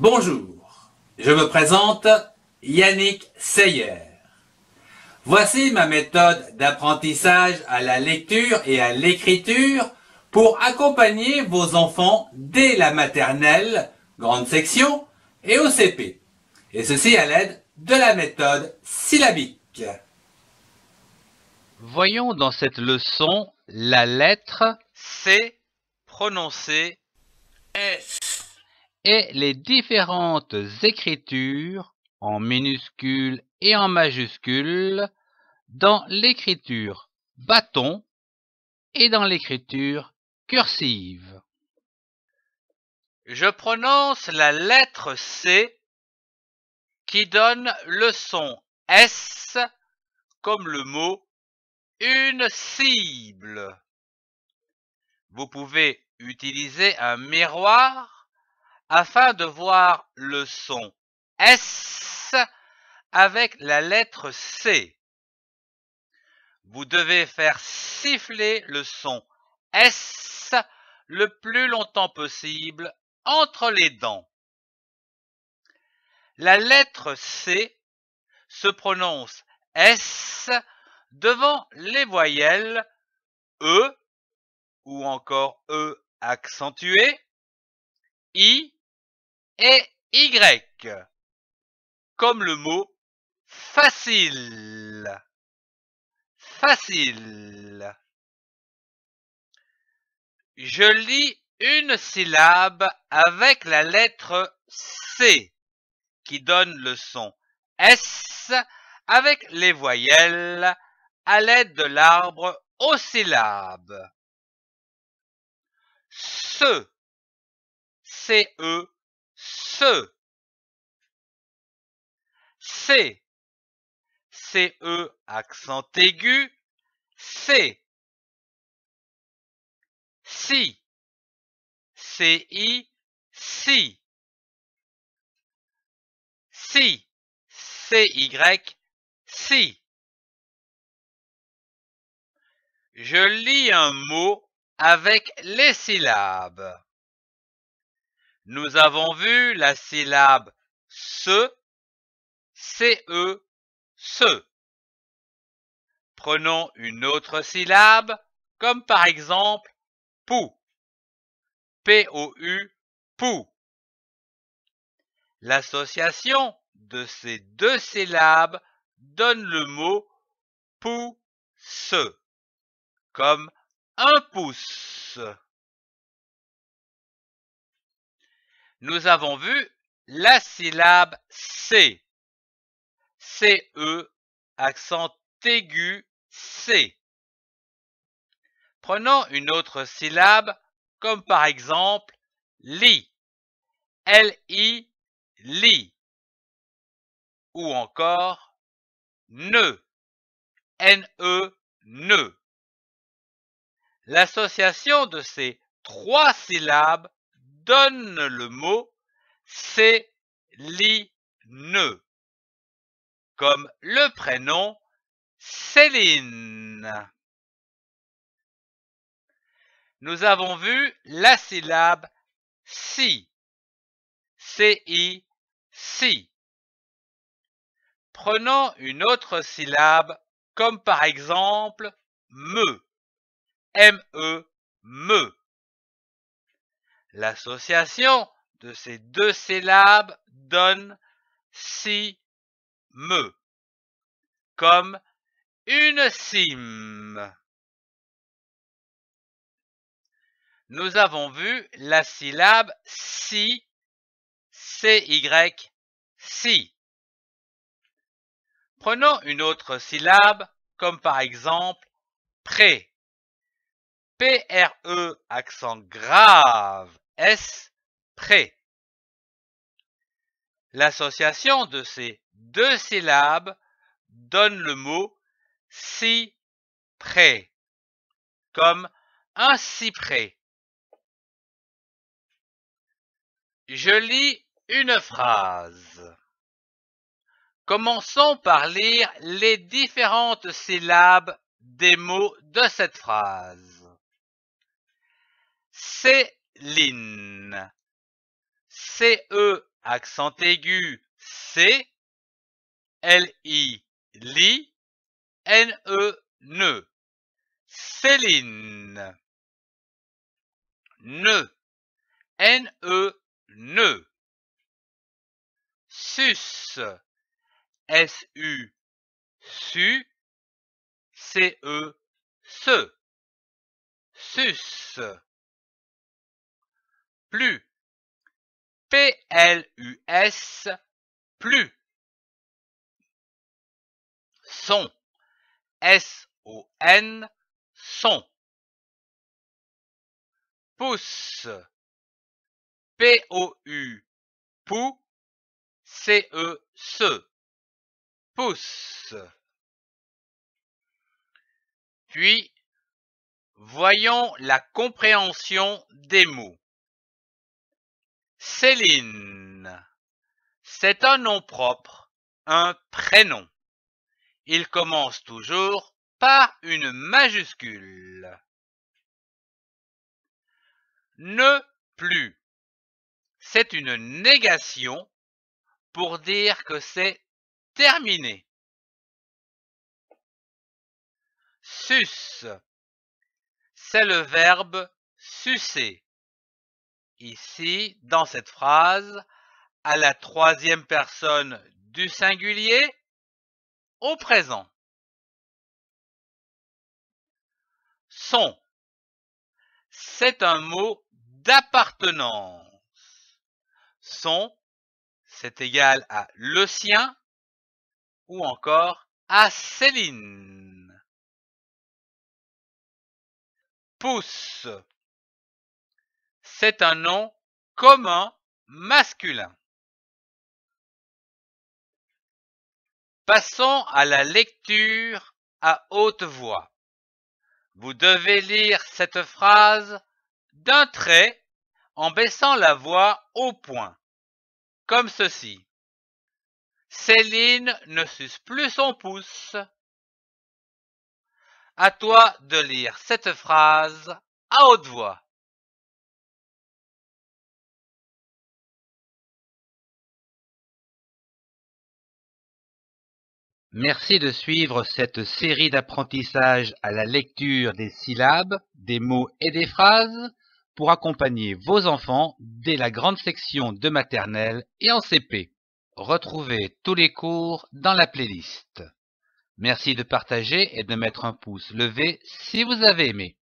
Bonjour, je me présente Yannick Seyer. Voici ma méthode d'apprentissage à la lecture et à l'écriture pour accompagner vos enfants dès la maternelle, grande section, et au CP. Et ceci à l'aide de la méthode syllabique. Voyons dans cette leçon la lettre C prononcée S. et les différentes écritures en minuscules et en majuscules dans l'écriture bâton et dans l'écriture cursive. Je prononce la lettre C qui donne le son S comme le mot une cible. Vous pouvez utiliser un miroir afin de voir le son S avec la lettre C. Vous devez faire siffler le son S le plus longtemps possible entre les dents. La lettre C se prononce S devant les voyelles E ou encore E accentué, I et Y, comme le mot facile. Facile. Je lis une syllabe avec la lettre C qui donne le son S avec les voyelles à l'aide de l'arbre aux syllabes. Se, C-E, se. C, C-E accent aigu, C. Si, C-I, si. Si, C-Y, si. Je lis un mot avec les syllabes. Nous avons vu la syllabe se, C-E, se. Prenons une autre syllabe, comme par exemple pou, P-O-U, pou. L'association de ces deux syllabes donne le mot pouce, comme un pouce. Nous avons vu la syllabe C, C-E, accent aigu, C. Prenons une autre syllabe, comme par exemple lit, L-I, lit, ou encore ne, N-E, ne. L'association de ces trois syllabes donne le mot céline, comme le prénom Céline. Nous avons vu la syllabe si, C-I, si. Prenons une autre syllabe, comme par exemple me, M-E, me. L'association de ces deux syllabes donne si, me, comme une cime. Nous avons vu la syllabe si, C-Y, si. Prenons une autre syllabe, comme par exemple prêt, P-R-E, accent grave, S, prêt. L'association de ces deux syllabes donne le mot cyprès, comme un cyprès. Je lis une phrase. Commençons par lire les différentes syllabes des mots de cette phrase. Céline, C-E accent aigu C, L-I, li, N-E, ne. Céline. Ne, N-E, ne. Sus, S-U, su, C-E, se. Sus. Plus, P-L-U-S, plus. Son, S-O-N, son. Pouce, P-O-U, pou, C-E, se. Pouce. Puis, voyons la compréhension des mots. Céline, c'est un nom propre, un prénom. Il commence toujours par une majuscule. Ne plus, c'est une négation pour dire que c'est terminé. Sus, c'est le verbe sucer. Ici, dans cette phrase, à la troisième personne du singulier, au présent. Son, c'est un mot d'appartenance. Son, c'est égal à le sien ou encore à Céline. Pouce, c'est un nom commun masculin. Passons à la lecture à haute voix. Vous devez lire cette phrase d'un trait en baissant la voix au point, comme ceci. Céline ne suce plus son pouce. À toi de lire cette phrase à haute voix. Merci de suivre cette série d'apprentissage à la lecture des syllabes, des mots et des phrases pour accompagner vos enfants dès la grande section de maternelle et en CP. Retrouvez tous les cours dans la playlist. Merci de partager et de mettre un pouce levé si vous avez aimé.